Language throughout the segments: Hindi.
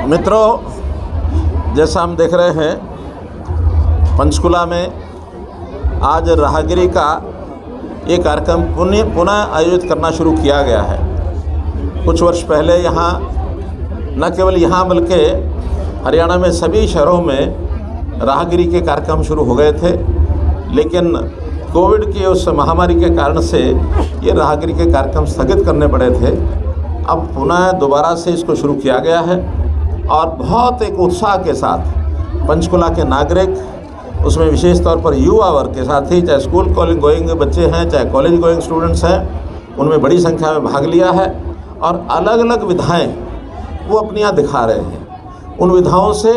मित्रों, जैसा हम देख रहे हैं, पंचकुला में आज राहगिरी का ये कार्यक्रम पुनः आयोजित करना शुरू किया गया है। कुछ वर्ष पहले यहाँ न केवल यहाँ बल्कि हरियाणा में सभी शहरों में राहगिरी के कार्यक्रम शुरू हो गए थे, लेकिन कोविड की उस महामारी के कारण से ये राहगिरी के कार्यक्रम स्थगित करने पड़े थे। अब पुनः दोबारा से इसको शुरू किया गया है और बहुत एक उत्साह के साथ पंचकुला के नागरिक, उसमें विशेष तौर पर युवा वर्ग के साथ ही, चाहे स्कूल गोइंग बच्चे हैं, चाहे कॉलेज गोइंग स्टूडेंट्स हैं, उनमें बड़ी संख्या में भाग लिया है और अलग अलग विधाएं वो अपनी यहाँ दिखा रहे हैं। उन विधाओं से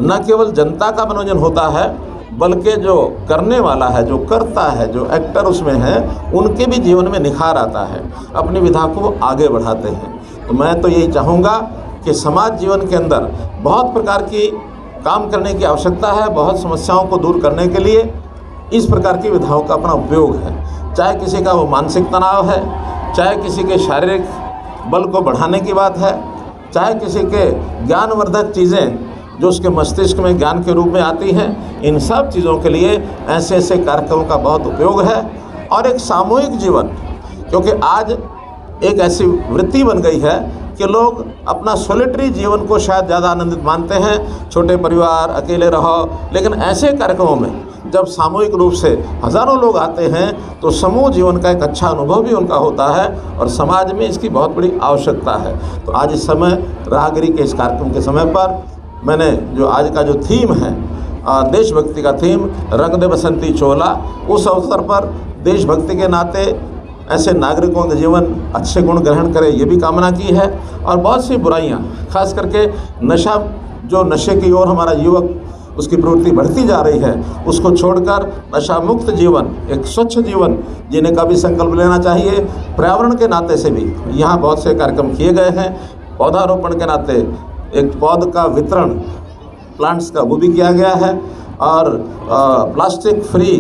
न केवल जनता का मनोरंजन होता है, बल्कि जो करने वाला है, जो करता है, जो एक्टर उसमें है, उनके भी जीवन में निखार आता है, अपनी विधा को वो आगे बढ़ाते हैं। तो मैं तो यही चाहूँगा कि समाज जीवन के अंदर बहुत प्रकार की काम करने की आवश्यकता है। बहुत समस्याओं को दूर करने के लिए इस प्रकार की विधाओं का अपना उपयोग है। चाहे किसी का वो मानसिक तनाव है, चाहे किसी के शारीरिक बल को बढ़ाने की बात है, चाहे किसी के ज्ञानवर्धक चीज़ें जो उसके मस्तिष्क में ज्ञान के रूप में आती हैं, इन सब चीज़ों के लिए ऐसे ऐसे कार्यक्रमों का बहुत उपयोग है। और एक सामूहिक जीवन, क्योंकि आज एक ऐसी वृत्ति बन गई है कि लोग अपना सोलिटरी जीवन को शायद ज़्यादा आनंदित मानते हैं, छोटे परिवार, अकेले रहो, लेकिन ऐसे कार्यक्रमों में जब सामूहिक रूप से हज़ारों लोग आते हैं तो समूह जीवन का एक अच्छा अनुभव भी उनका होता है और समाज में इसकी बहुत बड़ी आवश्यकता है। तो आज इस समय राहगिरी के इस कार्यक्रम के समय पर मैंने जो आज का जो थीम है, देशभक्ति का थीम, रंग दे बसंती चोला, उस अवसर पर देशभक्ति के नाते ऐसे नागरिकों के जीवन अच्छे गुण ग्रहण करे, ये भी कामना की है। और बहुत सी बुराइयां, खास करके नशा, जो नशे की ओर हमारा युवक उसकी प्रवृत्ति बढ़ती जा रही है, उसको छोड़कर नशा मुक्त जीवन, एक स्वच्छ जीवन जीने का भी संकल्प लेना चाहिए। पर्यावरण के नाते से भी यहाँ बहुत से कार्यक्रम किए गए हैं। पौधारोपण के नाते एक पौध का वितरण, प्लांट्स का, वो भी किया गया है। और प्लास्टिक फ्री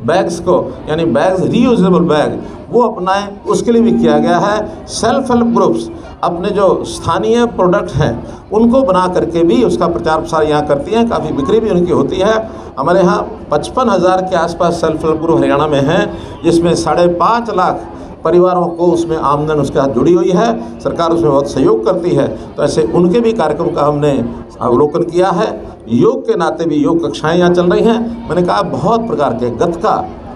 बैग्स को, यानी बैग्स, रीयूजेबल बैग, वो अपनाएं, उसके लिए भी किया गया है। सेल्फ हेल्प ग्रुप्स अपने जो स्थानीय प्रोडक्ट हैं उनको बना करके भी उसका प्रचार प्रसार यहाँ करती हैं, काफ़ी बिक्री भी उनकी होती है। हमारे यहाँ 55,000 के आसपास सेल्फ हेल्प ग्रुप हरियाणा में हैं, जिसमें 5.5 लाख परिवारों को उसमें आमदन उसके साथ जुड़ी हुई है। सरकार उसमें बहुत सहयोग करती है। तो ऐसे उनके भी कार्यक्रम का हमने अवलोकन किया है। योग के नाते भी योग कक्षाएं यहाँ चल रही हैं। मैंने कहा बहुत प्रकार के गतका,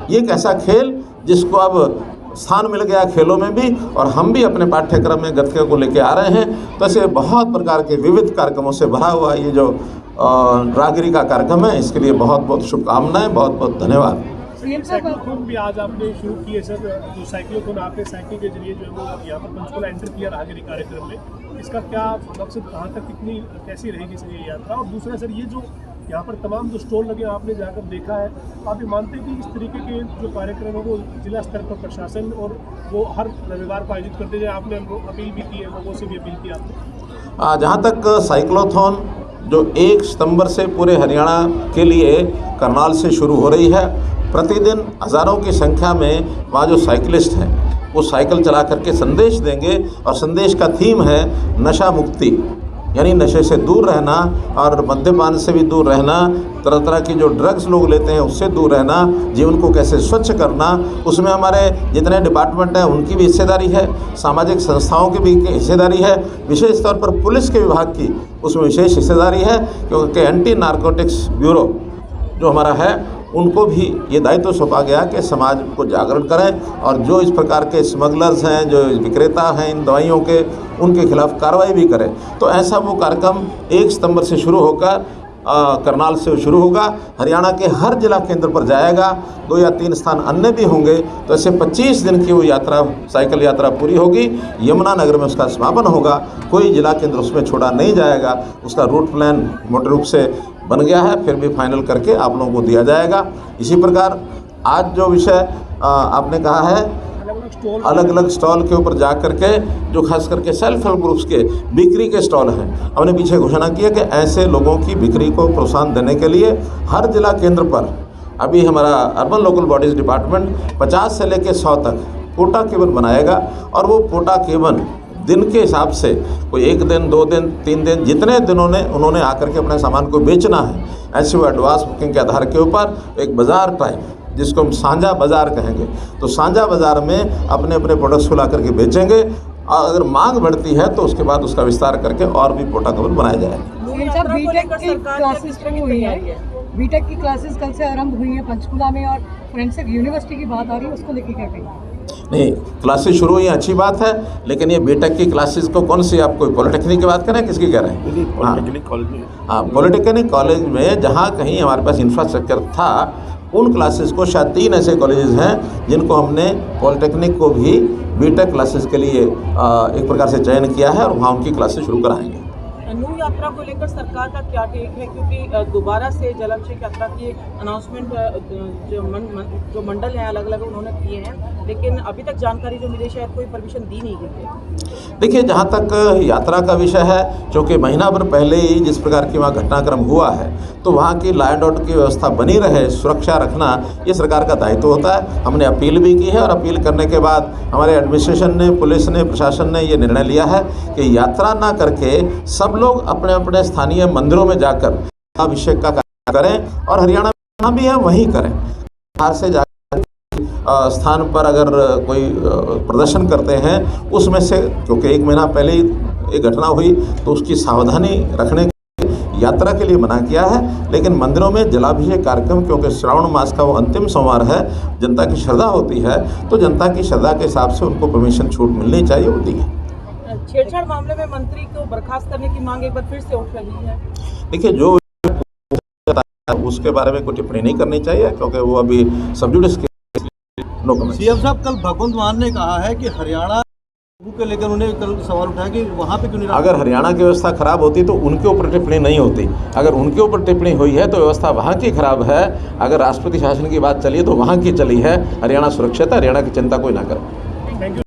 ये एक ऐसा खेल जिसको अब स्थान मिल गया खेलों में भी, और हम भी अपने पाठ्यक्रम में गतके को लेके आ रहे हैं। तो ऐसे बहुत प्रकार के विविध कार्यक्रमों से भरा हुआ ये जो राहगिरी का कार्यक्रम है, इसके लिए बहुत बहुत शुभकामनाएं, बहुत बहुत धन्यवाद। साइक्लोथॉन भी आज आपने शुरू किए सर, जो साइक्लोथॉन आपने साइकिल के जरिए जो है वो यहाँ पर पंचकुला एंटर किया राहगिरी कार्यक्रम में, इसका क्या मकसद, कहाँ तक, कितनी, कैसी रहेगी सर ये यात्रा? और दूसरा सर, ये जो यहाँ पर तमाम जो स्टॉल लगे आपने जाकर देखा है, आप ये मानते हैं कि इस तरीके के जो कार्यक्रम है वो जिला स्तर पर प्रशासन और वो हर रविवार को आयोजित करते जाए? आपने अपील भी की है, लोगों से भी अपील की आपने? जहाँ तक साइक्लोथॉन जो 1 सितंबर से पूरे हरियाणा के लिए करनाल से शुरू हो रही है, प्रतिदिन हज़ारों की संख्या में वहाँ जो साइकिलिस्ट हैं वो साइकिल चला करके संदेश देंगे। और संदेश का थीम है नशा मुक्ति, यानी नशे से दूर रहना और मद्यपान से भी दूर रहना, तरह तरह की जो ड्रग्स लोग लेते हैं उससे दूर रहना, जीवन को कैसे स्वच्छ करना। उसमें हमारे जितने डिपार्टमेंट हैं उनकी भी हिस्सेदारी है, सामाजिक संस्थाओं की भी हिस्सेदारी है, विशेष तौर पर पुलिस के विभाग की उसमें विशेष हिस्सेदारी है, क्योंकि एंटी नारकोटिक्स ब्यूरो जो हमारा है उनको भी ये दायित्व सौंपा गया कि समाज को जागरण करें और जो इस प्रकार के स्मगलर्स हैं, जो विक्रेता हैं इन दवाइयों के, उनके खिलाफ कार्रवाई भी करें। तो ऐसा वो कार्यक्रम 1 सितंबर से शुरू होकर करनाल से शुरू होगा, हरियाणा के हर जिला केंद्र पर जाएगा, 2 या 3 स्थान अन्य भी होंगे। तो ऐसे 25 दिन की वो यात्रा, साइकिल यात्रा पूरी होगी। यमुनानगर में उसका समापन होगा। कोई जिला केंद्र उसमें छोड़ा नहीं जाएगा। उसका रूट प्लान मोटे रूप से बन गया है, फिर भी फाइनल करके आप लोगों को दिया जाएगा। इसी प्रकार आज जो विषय आपने कहा है, अलग अलग स्टॉल के ऊपर जा करके, जो खास करके सेल्फ हेल्प ग्रुप्स के बिक्री के स्टॉल हैं, हमने पीछे घोषणा की है कि ऐसे लोगों की बिक्री को प्रोत्साहन देने के लिए हर जिला केंद्र पर अभी हमारा अर्बन लोकल बॉडीज़ डिपार्टमेंट 50 से लेकर 100 तक पोटा केबल बनाएगा और वो पोटा केबल दिन के हिसाब से कोई 1 दिन 2 दिन 3 दिन जितने दिनों ने उन्होंने आकर के अपने सामान को बेचना है, ऐसे वो एडवांस बुकिंग के आधार के ऊपर एक बाज़ार टाइप जिसको हम साझा बाज़ार कहेंगे, तो साझा बाज़ार में अपने अपने प्रोडक्ट्स को ला करके बेचेंगे और अगर मांग बढ़ती है तो उसके बाद उसका विस्तार करके और भी पोटा केबल बनाया जाएगा। बीटेक की क्लासेस शुरू हुई है, बीटेक की क्लासेस कल से आरंभ हुई है पंचकुला में और फोरेंसिक यूनिवर्सिटी की बात आ रही है, उसको लेकर क्या कहेंगे? नहीं, क्लासेस शुरू हुई अच्छी बात है, लेकिन ये बीटेक की क्लासेस को कौन सी, आप कोई पॉलिटेक्निक की बात करें, किसकी कह रहे हैं? पॉलिटेक्निक कॉलेज में, हाँ, पॉलिटेक्निक कॉलेज में जहाँ कहीं हमारे पास इंफ्रास्ट्रक्चर था उन क्लासेस को, शायद 3 ऐसे कॉलेजेस हैं जिनको हमने पॉलिटेक्निक को भी बीटेक क्लासेस के लिए एक प्रकार से चयन किया है और वहाँ उनकी क्लासेस शुरू कराएंगे। नू यात्रा को लेकर सरकार का क्या टेक है, क्योंकि दोबारा से जलाभिषेक यात्रा की अनाउंसमेंट जो मंडल हैं अलग अलग उन्होंने किए हैं, लेकिन अभी तक जानकारी जो मिली शायद कोई परमिशन दी नहीं गई है। देखिए, जहाँ तक यात्रा का विषय है, क्योंकि महीना भर पहले ही जिस प्रकार की वहाँ घटनाक्रम हुआ है तो वहाँ की लॉ एंड ऑर्डर की व्यवस्था बनी रहे, सुरक्षा रखना ये सरकार का दायित्व होता है। हमने अपील भी की है और अपील करने के बाद हमारे एडमिनिस्ट्रेशन ने, पुलिस ने, प्रशासन ने ये निर्णय लिया है कि यात्रा ना करके सब लोग अपने अपने स्थानीय मंदिरों में जाकर अभिषेक का कार्य करें और हरियाणा में भी है वहीं करें। बाहर से जाकर स्थान पर अगर कोई प्रदर्शन करते हैं उसमें से, क्योंकि 1 महीना पहले ही एक घटना हुई तो उसकी सावधानी रखने यात्रा के लिए मना किया है, लेकिन मंदिरों में जलाभिषेक कार्यक्रम, क्योंकि श्रावण मास का वो अंतिम सोमवार है, जनता की श्रद्धा होती है, तो जनता की श्रद्धा के हिसाब से उनको परमिशन छूट मिलनी चाहिए, होती है। छेड़छाड़ मामले में मंत्री को बर्खास्त करने की मांग एक बार फिर से उठ रही है। देखिए, जो उसके बारे में कोई टिप्पणी नहीं करनी चाहिए क्योंकि वो अभी सब जुडिस के नो कमेंट। सीएम साहब, कल भगवंत मान ने कहा है कि हरियाणा को लेकर उन्हें कल सवाल उठाया कि वहाँ पे क्यों नहीं, अगर हरियाणा की व्यवस्था खराब होती तो उनके ऊपर टिप्पणी नहीं होती। अगर उनके ऊपर टिप्पणी हुई है तो व्यवस्था वहाँ की खराब है। अगर राष्ट्रपति शासन की बात चली है तो वहाँ की चली है। हरियाणा सुरक्षित है, हरियाणा की चिंता कोई ना करे।